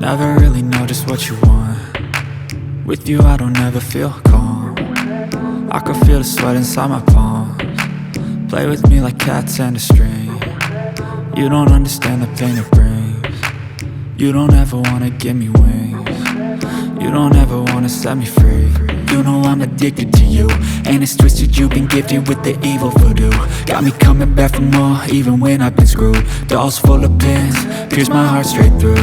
Never really know just what you want. With you I don't ever feel calm. I can feel the sweat inside my palms. Play with me like cats and a string. You don't understand the pain it brings. You don't ever wanna give me wings. You don't ever wanna set me free. You know I'm addicted to you, and it's twisted, you've been gifted with the evil voodoo. Got me coming back for more, even when I've been screwed. Dolls full of pins, pierce my heart straight through.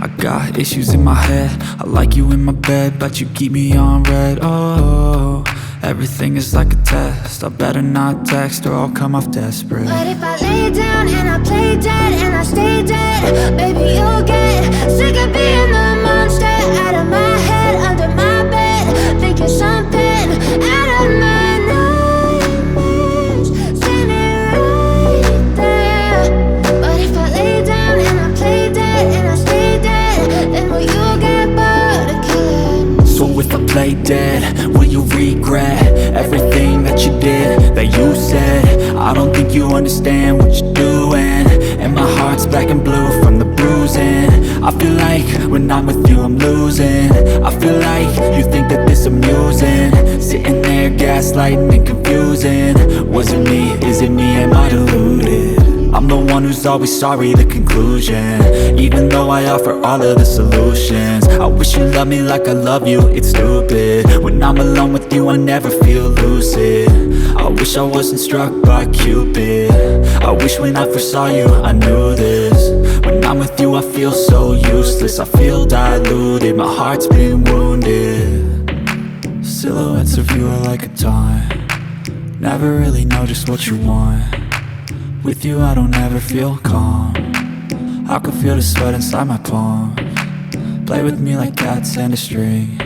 I got issues in my head, I like you in my bed, but you keep me on red. Oh, everything is like a test, I better not text or I'll come off desperate. But if I lay down and I play dead and I stay dead, baby you'll get sick of being the monster out of my head, under my bed, thinking something out of my nightmares, standing right there. But if I lay down and I play dead and I stay dead, then will you get bored of killing? So if I play dead, will you regret everything that you did, that you said? I don't think you understand what you're doing, and my heart's black and blue from the bruising. I feel like when I'm with you I'm losing. I feel like you think that this amusing, sitting there gaslighting and confusing. Was it me? Is it me? Am I deluded? I'm the one who's always sorry, the conclusion. Even though I offer all of the solutions, I wish you loved me like I love you, it's stupid. When I'm alone with you I never feel lucid. I wish I wasn't struck by Cupid. I wish when I first saw you I knew this. When I'm with you I feel so useless, I feel diluted, my heart's been wounded. Silhouettes of you are like a taunt. Never really know just what you want. With you I don't ever feel calm. I can feel the sweat inside my palms. Play with me like cats and a string.